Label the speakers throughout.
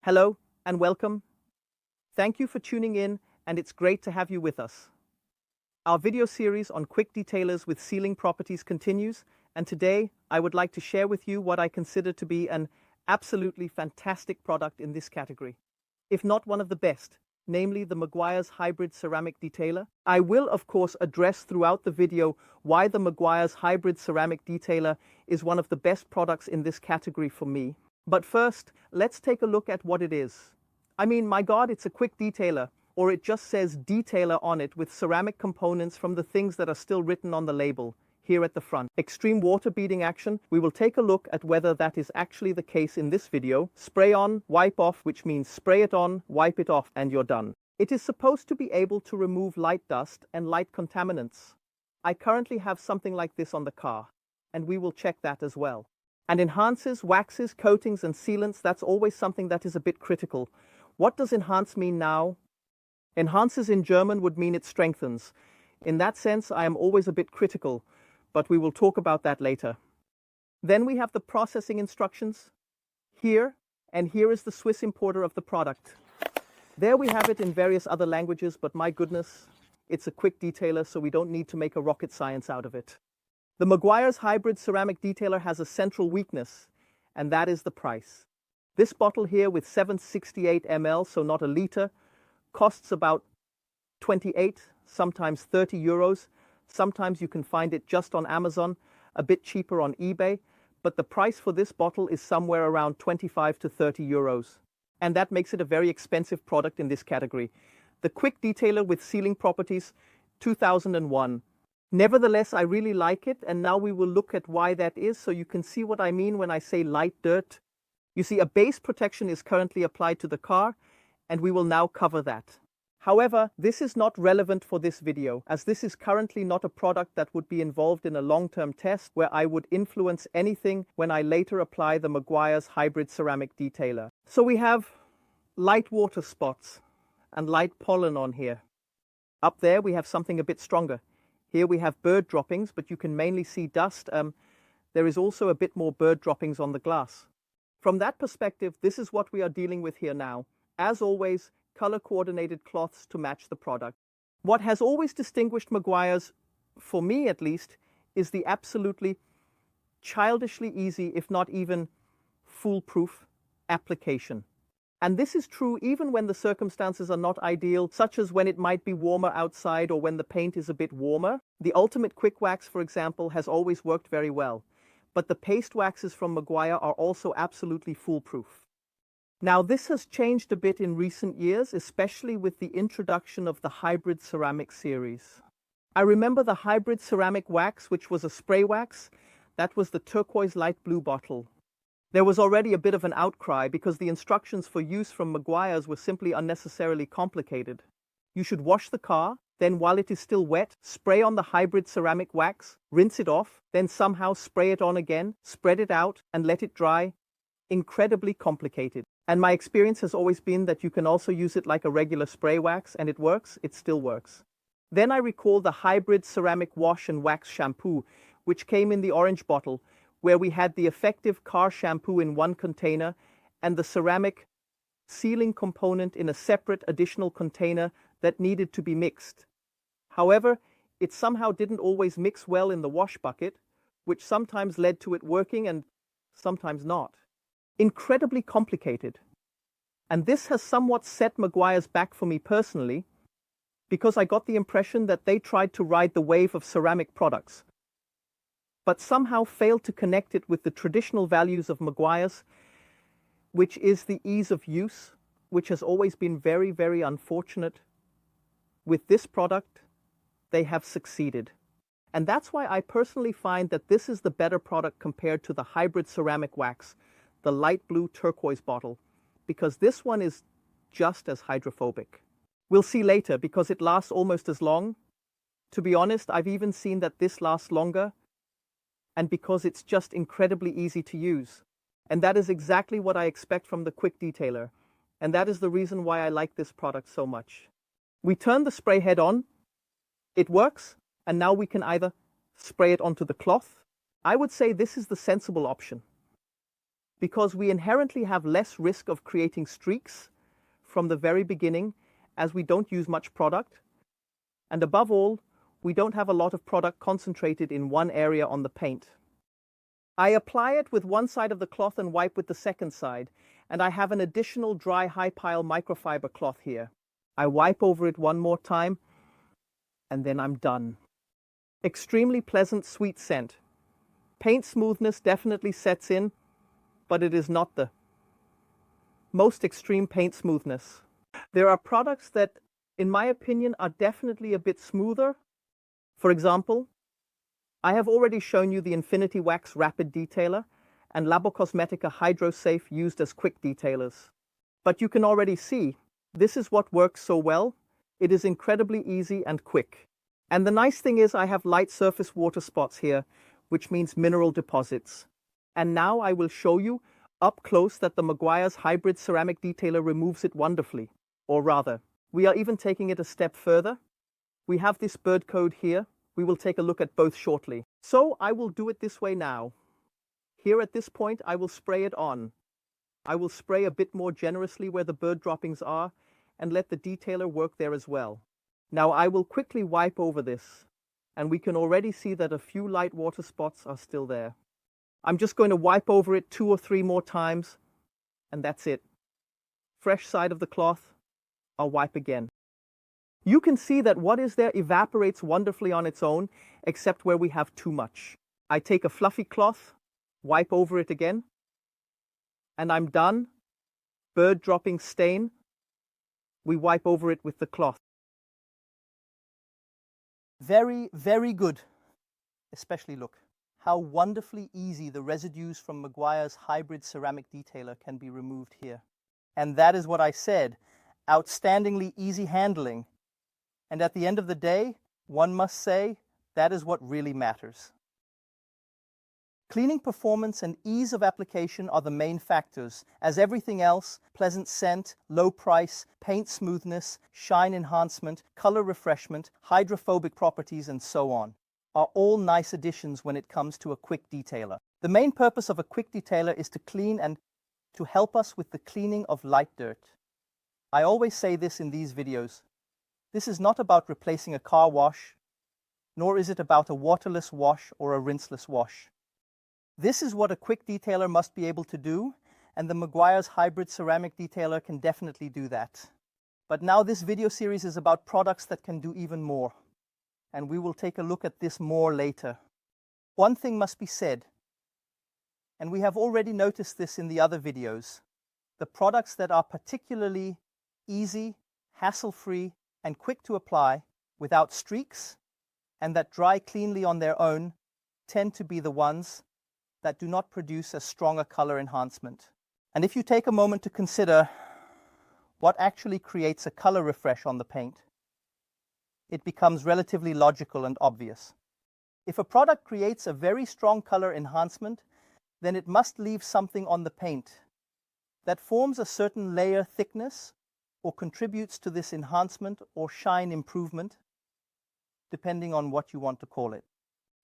Speaker 1: Hello and welcome. Thank you for tuning in, and it's great to have you with us. Our video series on quick detailers with sealing properties continues, and today I would like to share with you what I consider to be an absolutely fantastic product in this category, if not one of the best, namely the Meguiar's Hybrid Ceramic Detailer. I will, of course, address throughout the video why the Meguiar's Hybrid Ceramic Detailer is one of the best products in this category for me. But first, let's take a look at what it is. I mean, my God, it's a quick detailer, or it just says detailer on it with ceramic components from the things that are still written on the label, here at the front. Extreme water beading action. We will take a look at whether that is actually the case in this video. Spray on, wipe off, which means spray it on, wipe it off, and you're done. It is supposed to be able to remove light dust and light contaminants. I currently have something like this on the car, and we will check that as well. And enhances, waxes, coatings, and sealants, that's always something that is a bit critical. What does enhance mean now? Enhances in German would mean it strengthens. In that sense, I am always a bit critical, but we will talk about that later. Then we have the processing instructions here, and here is the Swiss importer of the product. There we have it in various other languages, but my goodness, it's a quick detailer, so we don't need to make a rocket science out of it. The Meguiar's Hybrid Ceramic Detailer has a central weakness, and that is the price. This bottle here with 768 ml, so not a liter, costs about 28, sometimes 30 euros. Sometimes you can find it just on Amazon, a bit cheaper on eBay, but the price for this bottle is somewhere around 25 to 30 euros. And that makes it a very expensive product in this category. The Quick Detailer with Sealing Properties, 2001. Nevertheless, I really like it, and now we will look at why that is, so you can see what I mean when I say light dirt. You see, a base protection is currently applied to the car, and we will now cover that. However, this is not relevant for this video, as this is currently not a product that would be involved in a long-term test where I would influence anything when I later apply the Meguiar's Hybrid Ceramic Detailer. So we have light water spots and light pollen on here. Up there we have something a bit stronger. Here we have bird droppings, but you can mainly see dust. There is also a bit more bird droppings on the glass. From that perspective, this is what we are dealing with here now. As always, color-coordinated cloths to match the product. What has always distinguished Meguiar's, for me at least, is the absolutely childishly easy, if not even foolproof, application. And this is true even when the circumstances are not ideal, such as when it might be warmer outside or when the paint is a bit warmer. The Ultimate Quick Wax, for example, has always worked very well. But the paste waxes from Meguiar are also absolutely foolproof. Now, this has changed a bit in recent years, especially with the introduction of the Hybrid Ceramic series. I remember the Hybrid Ceramic Wax, which was a spray wax. That was the turquoise light blue bottle. There was already a bit of an outcry because the instructions for use from Meguiar's were simply unnecessarily complicated. You should wash the car, then while it is still wet, spray on the Hybrid Ceramic Wax, rinse it off, then somehow spray it on again, spread it out, and let it dry. Incredibly complicated. And my experience has always been that you can also use it like a regular spray wax, and it works, it still works. Then I recall the Hybrid Ceramic Wash and Wax Shampoo, which came in the orange bottle, where we had the effective car shampoo in one container and the ceramic sealing component in a separate additional container that needed to be mixed. However, it somehow didn't always mix well in the wash bucket, which sometimes led to it working and sometimes not. Incredibly complicated. And this has somewhat set Meguiar's back for me personally, because I got the impression that they tried to ride the wave of ceramic products, but somehow failed to connect it with the traditional values of Meguiar's, which is the ease of use, which has always been very, very unfortunate. With this product, they have succeeded. And that's why I personally find that this is the better product compared to the Hybrid Ceramic Wax, the light blue turquoise bottle, because this one is just as hydrophobic. We'll see later because it lasts almost as long. To be honest, I've even seen that this lasts longer, and because it's just incredibly easy to use. And that is exactly what I expect from the Quick Detailer, and that is the reason why I like this product so much. We turn the spray head on, it works, and now we can either spray it onto the cloth. I would say this is the sensible option. because we inherently have less risk of creating streaks from the very beginning, as we don't use much product. And above all, we don't have a lot of product concentrated in one area on the paint. I apply it with one side of the cloth and wipe with the second side, and I have an additional dry high-pile microfiber cloth here. I wipe over it one more time, and then I'm done. Extremely pleasant, sweet scent. Paint smoothness definitely sets in, but it is not the most extreme paint smoothness. There are products that, in my opinion, are definitely a bit smoother. For example, I have already shown you the Infinity Wax Rapid Detailer and Labocosmetica Idrosave used as quick detailers. But you can already see, this is what works so well. It is incredibly easy and quick. And the nice thing is I have light surface water spots here, which means mineral deposits. And now I will show you up close that the Meguiar's hybrid ceramic detailer removes it wonderfully. Or rather, we are even taking it a step further. We have this bird code here. We will take a look at both shortly. So I will do it this way now. Here at this point, I will spray it on. I will spray a bit more generously where the bird droppings are and let the detailer work there as well. Now I will quickly wipe over this, and we can already see that a few light water spots are still there. I'm just going to wipe over it 2 or 3 more times, and that's it. Fresh side of the cloth, I'll wipe again. You can see that what is there evaporates wonderfully on its own, except where we have too much. I take a fluffy cloth, wipe over it again, and I'm done. Bird dropping stain, we wipe over it with the cloth. Very, very good. Especially look how wonderfully easy the residues from Meguiar's hybrid ceramic detailer can be removed here. And that is what I said, outstandingly easy handling. And at the end of the day, one must say, that is what really matters. Cleaning performance and ease of application are the main factors, as everything else, pleasant scent, low price, paint smoothness, shine enhancement, color refreshment, hydrophobic properties, and so on, are all nice additions when it comes to a quick detailer. The main purpose of a quick detailer is to clean and to help us with the cleaning of light dirt. I always say this in these videos. This is not about replacing a car wash, nor is it about a waterless wash or a rinseless wash. This is what a quick detailer must be able to do, and the Meguiar's hybrid ceramic detailer can definitely do that. But now this video series is about products that can do even more, and we will take a look at this more later. One thing must be said, and we have already noticed this in the other videos. The products that are particularly easy, hassle-free, and quick to apply without streaks, and that dry cleanly on their own, tend to be the ones that do not produce a stronger color enhancement. And if you take a moment to consider what actually creates a color refresh on the paint, it becomes relatively logical and obvious. If a product creates a very strong color enhancement, then it must leave something on the paint that forms a certain layer thickness or contributes to this enhancement or shine improvement, depending on what you want to call it.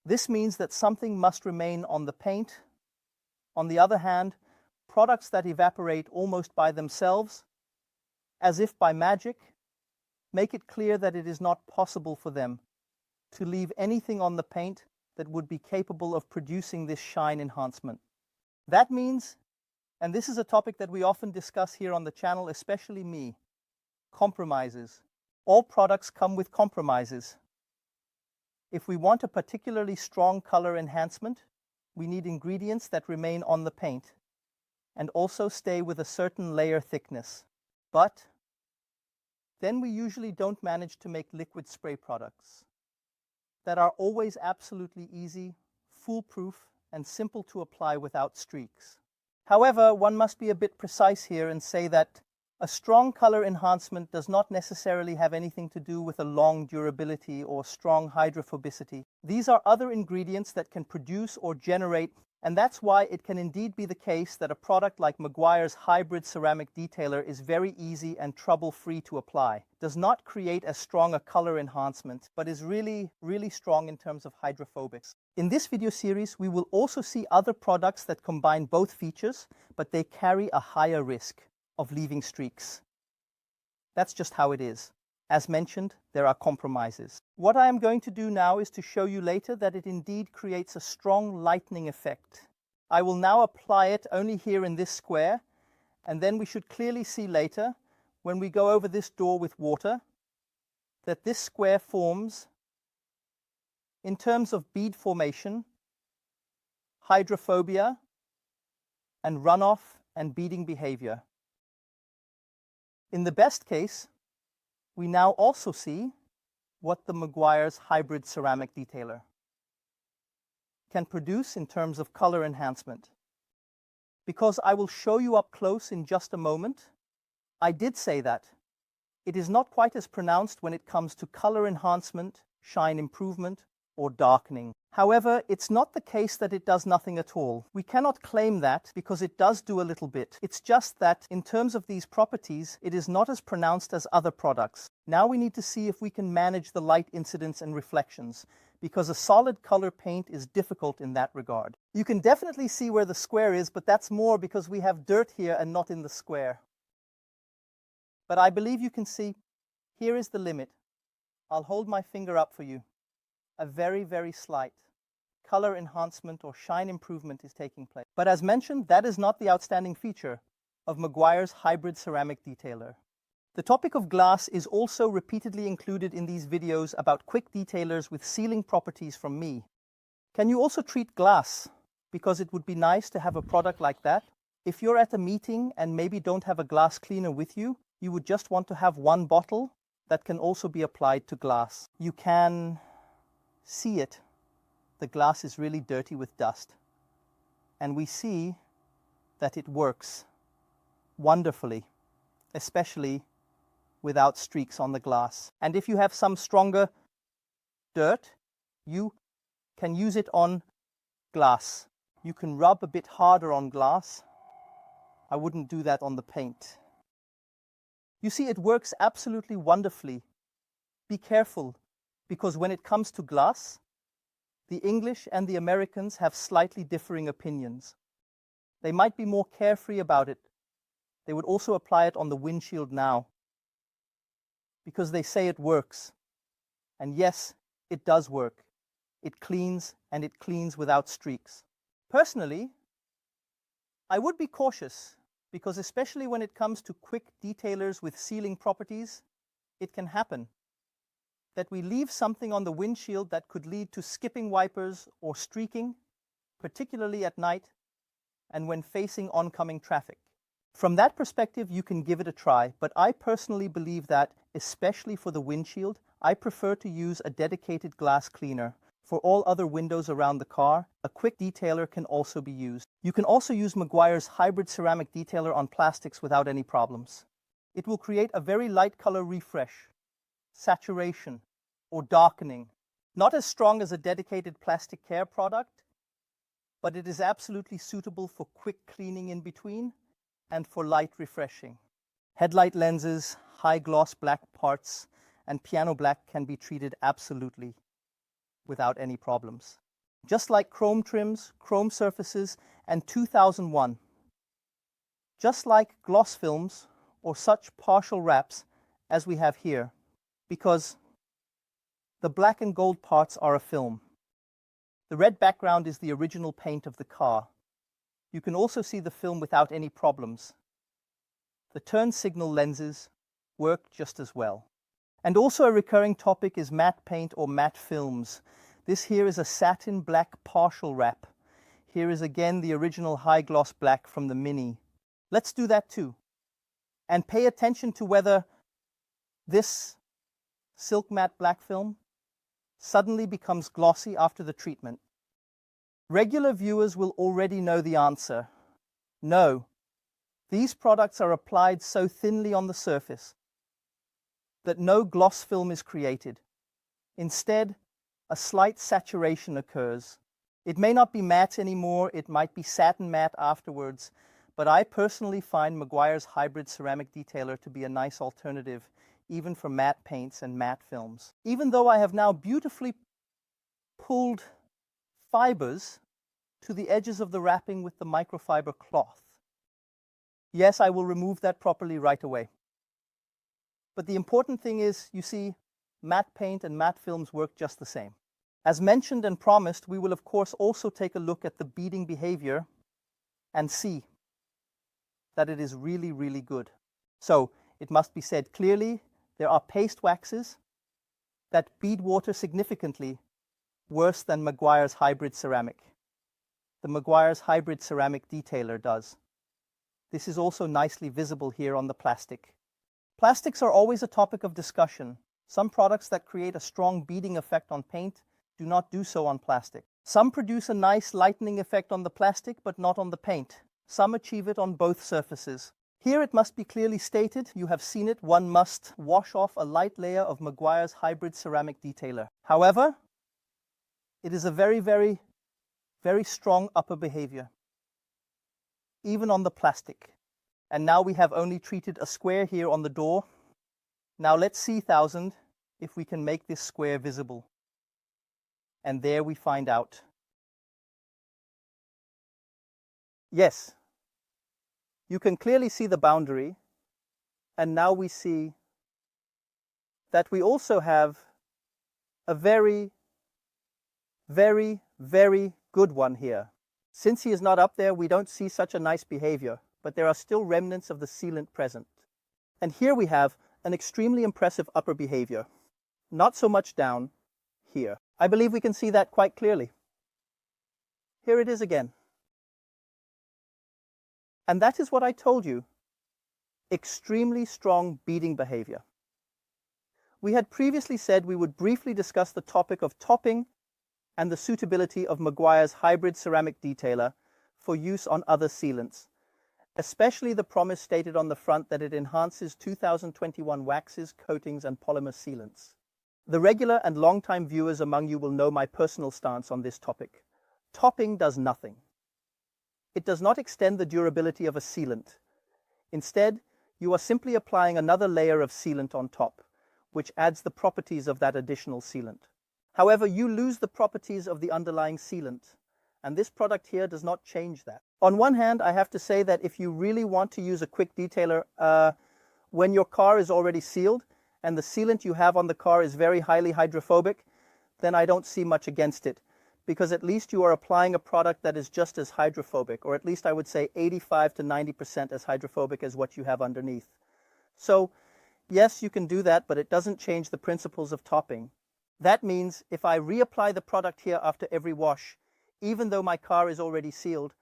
Speaker 1: This means that something must remain on the paint. On the other hand, products that evaporate almost by themselves, as if by magic, make it clear that it is not possible for them to leave anything on the paint that would be capable of producing this shine enhancement. That means, and this is a topic that we often discuss here on the channel, especially me, compromises. All products come with compromises. If we want a particularly strong color enhancement, we need ingredients that remain on the paint and also stay with a certain layer thickness. But then we usually don't manage to make liquid spray products that are always absolutely easy, foolproof, and simple to apply without streaks. However, one must be a bit precise here and say that a strong color enhancement does not necessarily have anything to do with a long durability or strong hydrophobicity. These are other ingredients that can produce or generate And that's why it can indeed be the case that a product like Meguiar's hybrid ceramic detailer is very easy and trouble-free to apply, does not create as strong a color enhancement, but is really strong in terms of hydrophobics. In this video series, we will also see other products that combine both features, but they carry a higher risk of leaving streaks. That's just how it is. As mentioned, there are compromises. What I am going to do now is to show you later that it indeed creates a strong lightening effect. I will now apply it only here in this square, and then we should clearly see later, when we go over this door with water, that this square forms, in terms of bead formation, hydrophobia, and runoff and beading behavior. In the best case, we now also see what the Meguiar's hybrid ceramic detailer can produce in terms of color enhancement. Because I will show you up close in just a moment, I did say that it is not quite as pronounced when it comes to color enhancement, shine improvement, or darkening. However, it's not the case that it does nothing at all. We cannot claim that because it does do a little bit. It's just that in terms of these properties, it is not as pronounced as other products. Now we need to see if we can manage the light incidence and reflections, because a solid color paint is difficult in that regard. You can definitely see where the square is, but that's more because we have dirt here and not in the square. But I believe you can see, here is the limit. I'll hold my finger up for you. A very slight color enhancement or shine improvement is taking place. But as mentioned, that is not the outstanding feature of Meguiar's hybrid ceramic detailer. The topic of glass is also repeatedly included in these videos about quick detailers with sealing properties from me. Can you also treat glass? Because it would be nice to have a product like that. If you're at a meeting and maybe don't have a glass cleaner with you, you would just want to have one bottle that can also be applied to glass. You can see it. The glass is really dirty with dust. And we see that it works wonderfully, especially without streaks on the glass. And if you have some stronger dirt, you can use it on glass. You can rub a bit harder on glass. I wouldn't do that on the paint. You see, it works absolutely wonderfully. Be careful, because when it comes to glass, the English and the Americans have slightly differing opinions. They might be more carefree about it. They would also apply it on the windshield now, because they say it works. And yes, it does work. It cleans, and it cleans without streaks. Personally, I would be cautious, because especially when it comes to quick detailers with sealing properties, it can happen that we leave something on the windshield that could lead to skipping wipers or streaking, particularly at night and when facing oncoming traffic. From that perspective, you can give it a try, but I personally believe that, especially for the windshield, I prefer to use a dedicated glass cleaner. For all other windows around the car, a quick detailer can also be used. You can also use Meguiar's hybrid ceramic detailer on plastics without any problems. It will create a very light color refresh, saturation, or darkening. Not as strong as a dedicated plastic care product, but it is absolutely suitable for quick cleaning in between and for light refreshing. Headlight lenses, high gloss black parts, and piano black can be treated absolutely without any problems. Just like chrome trims, chrome surfaces, and 2001. Just like gloss films or such partial wraps as we have here, because the black and gold parts are a film. The red background is the original paint of the car. You can also see the film without any problems. The turn signal lenses work just as well. And also a recurring topic is matte paint or matte films. This here is a satin black partial wrap. Here is again the original high gloss black from the Mini. Let's do that too. And pay attention to whether this silk matte black film suddenly becomes glossy after the treatment. Regular viewers will already know the answer. No, these products are applied so thinly on the surface that no gloss film is created. Instead, a slight saturation occurs. It may not be matte anymore, it might be satin matte afterwards, but I personally find Meguiar's hybrid ceramic detailer to be a nice alternative, even for matte paints and matte films. Even though I have now beautifully pulled fibers to the edges of the wrapping with the microfiber cloth. Yes, I will remove that properly right away. But the important thing is, you see, matte paint and matte films work just the same. As mentioned and promised, we will of course also take a look at the beading behavior and see that it is really, really good. So, it must be said clearly, there are paste waxes that bead water significantly worse than Meguiar's hybrid ceramic. The Meguiar's hybrid ceramic detailer does. This is also nicely visible here on the plastic. Plastics are always a topic of discussion. Some products that create a strong beading effect on paint do not do so on plastic. Some produce a nice lightening effect on the plastic but not on the paint. Some achieve it on both surfaces. Here it must be clearly stated, you have seen it, one must wash off a light layer of Meguiar's hybrid ceramic detailer. However, it is a very, very, very strong upper behavior, even on the plastic. And now we have only treated a square here on the door. Now let's see, 1000, if we can make this square visible. And there we find out. Yes, you can clearly see the boundary, and now we see that we also have a very, very, very good one here. Since he is not up there, we don't see such a nice behavior, but there are still remnants of the sealant present. And here we have an extremely impressive upper behavior. Not so much down here. I believe we can see that quite clearly. Here it is again. And that is what I told you. Extremely strong beading behavior. We had previously said we would briefly discuss the topic of topping and the suitability of Meguiar's hybrid ceramic detailer for use on other sealants, especially the promise stated on the front that it enhances 2021 waxes, coatings, and polymer sealants. The regular and long-time viewers among you will know my personal stance on this topic. Topping does nothing. It does not extend the durability of a sealant. Instead, you are simply applying another layer of sealant on top, which adds the properties of that additional sealant. However, you lose the properties of the underlying sealant, and this product here does not change that. On one hand, I have to say that if you really want to use a quick detailer when your car is already sealed and the sealant you have on the car is very highly hydrophobic, then I don't see much against it, because at least you are applying a product that is just as hydrophobic, or at least I would say 85 to 90% as hydrophobic as what you have underneath. So, yes, you can do that, but it doesn't change the principles of topping. That means if I reapply the product here after every wash, even though my car is already sealed,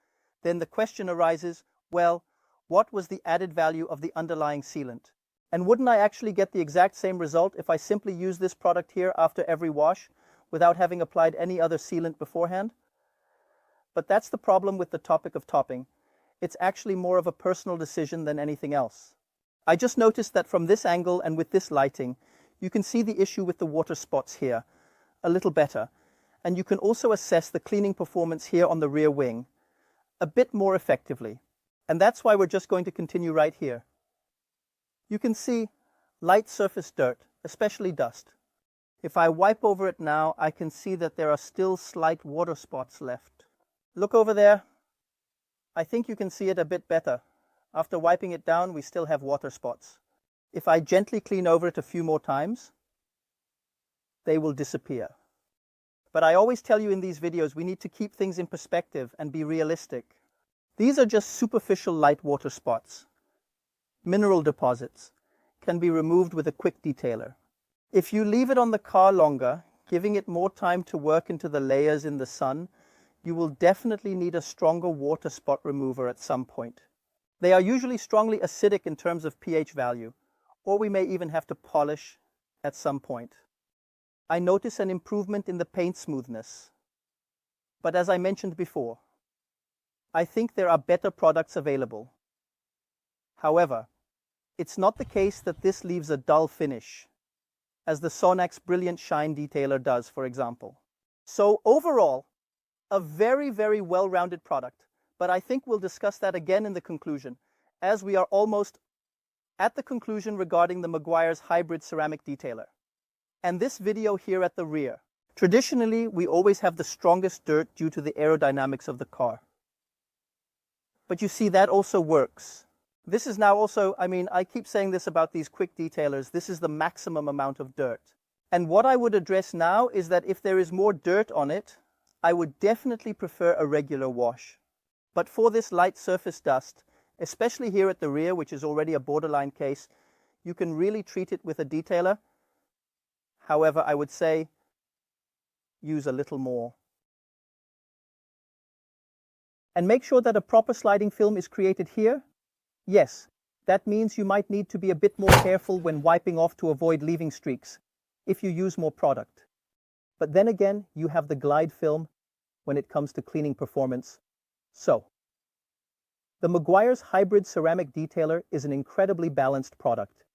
Speaker 1: then the question arises, well, what was the added value of the underlying sealant? And wouldn't I actually get the exact same result if I simply use this product here after every wash without having applied any other sealant beforehand? But that's the problem with the topic of topping. It's actually more of a personal decision than anything else. I just noticed that from this angle and with this lighting, you can see the issue with the water spots here a little better. And you can also assess the cleaning performance here on the rear wing a bit more effectively. And that's why we're just going to continue right here. You can see light surface dirt, especially dust. If I wipe over it now, I can see that there are still slight water spots left. Look over there. I think you can see it a bit better. After wiping it down, we still have water spots. If I gently clean over it a few more times, they will disappear. But I always tell you in these videos, we need to keep things in perspective and be realistic. These are just superficial light water spots. Mineral deposits can be removed with a quick detailer. If you leave it on the car longer, giving it more time to work into the layers in the sun, you will definitely need a stronger water spot remover at some point. They are usually strongly acidic in terms of pH value, or we may even have to polish at some point. I notice an improvement in the paint smoothness. But as I mentioned before, I think there are better products available. However, it's not the case that this leaves a dull finish, as the SONAX Brilliant Shine Detailer does, for example. So overall, A very, very well-rounded product, but I think we'll discuss that again in the conclusion, as we are almost at the conclusion regarding the Meguiar's hybrid ceramic detailer. And this video here at the rear. Traditionally, we always have the strongest dirt due to the aerodynamics of the car. But you see, that also works. This is now also, I keep saying this about these quick detailers, this is the maximum amount of dirt. And what I would address now is that if there is more dirt on it, I would definitely prefer a regular wash. But for this light surface dust, especially here at the rear, which is already a borderline case, you can really treat it with a detailer. However, I would say use a little more. And make sure that a proper sliding film is created here. Yes, that means you might need to be a bit more careful when wiping off to avoid leaving streaks if you use more product. But then again, you have the glide film when it comes to cleaning performance. So, the Meguiar's hybrid ceramic detailer is an incredibly balanced product.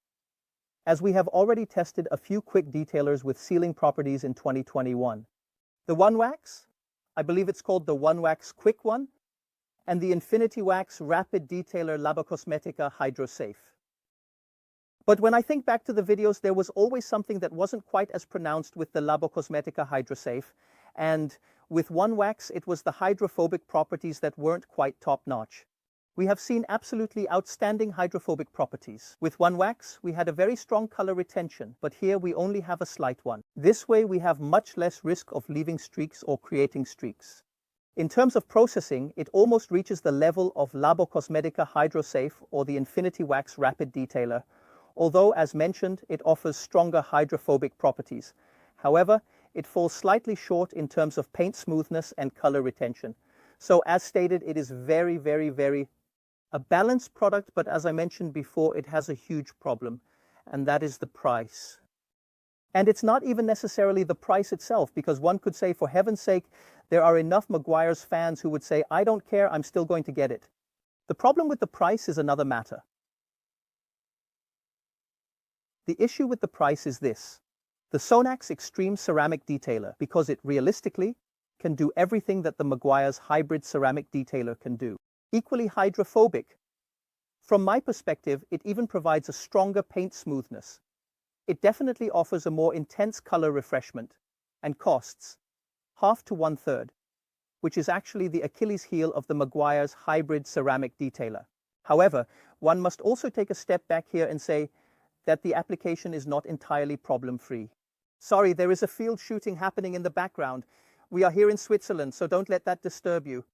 Speaker 1: As we have already tested a few quick detailers with sealing properties in 2021. The OneWax, I believe it's called the OneWax Quick One, and the Infinity Wax Rapid Detailer Labocosmetica Idrosave. But when I think back to the videos, there was always something that wasn't quite as pronounced with the Labocosmetica Idrosave, and with OneWax, it was the hydrophobic properties that weren't quite top-notch. We have seen absolutely outstanding hydrophobic properties. With OneWax, we had a very strong color retention, but here we only have a slight one. This way, we have much less risk of leaving streaks or creating streaks. In terms of processing, it almost reaches the level of Labocosmetica Idrosave or the Infinity Wax Rapid Detailer, although, as mentioned, it offers stronger hydrophobic properties. However, it falls slightly short in terms of paint smoothness and color retention. So, as stated, it is very, very, very a balanced product, but as I mentioned before, it has a huge problem, and that is the price. And it's not even necessarily the price itself, because one could say, for heaven's sake, there are enough Meguiar's fans who would say, I don't care, I'm still going to get it. The problem with the price is another matter. The issue with the price is this. The SONAX Extreme Ceramic Detailer, because it realistically can do everything that the Meguiar's hybrid ceramic detailer can do. Equally hydrophobic. From my perspective, it even provides a stronger paint smoothness. It definitely offers a more intense color refreshment and costs half to 1/3, which is actually the Achilles heel of the Meguiar's hybrid ceramic detailer. However, one must also take a step back here and say that the application is not entirely problem-free. Sorry, there is a field shooting happening in the background. We are here in Switzerland, so don't let that disturb you.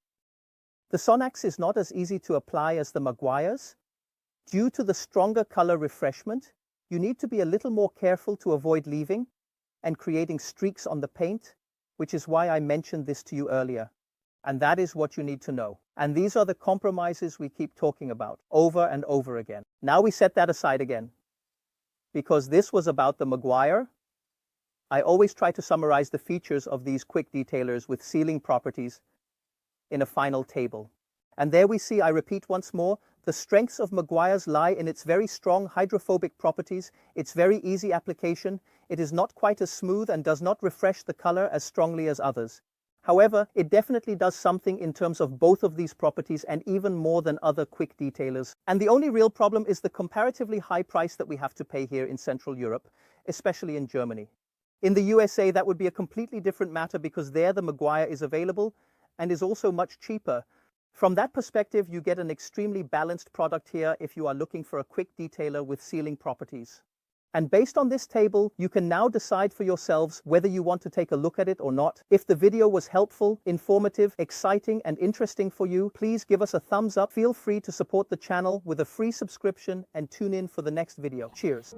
Speaker 1: The SONAX is not as easy to apply as the Meguiar's. Due to the stronger color refreshment, you need to be a little more careful to avoid leaving and creating streaks on the paint, which is why I mentioned this to you earlier. And that is what you need to know. And these are the compromises we keep talking about over and over again. Now we set that aside again. Because this was about the Meguiar, I always try to summarize the features of these quick detailers with sealing properties in a final table. And there we see, I repeat once more, the strengths of Meguiar's lie in its very strong hydrophobic properties, its very easy application. It is not quite as smooth and does not refresh the color as strongly as others. However, it definitely does something in terms of both of these properties and even more than other quick detailers. And the only real problem is the comparatively high price that we have to pay here in Central Europe, especially in Germany. In the USA, that would be a completely different matter because there the Meguiar is available and is also much cheaper. From that perspective, you get an extremely balanced product here if you are looking for a quick detailer with sealing properties. And based on this table, you can now decide for yourselves whether you want to take a look at it or not. If the video was helpful, informative, exciting, and interesting for you, please give us a thumbs up. Feel free to support the channel with a free subscription and tune in for the next video. Cheers.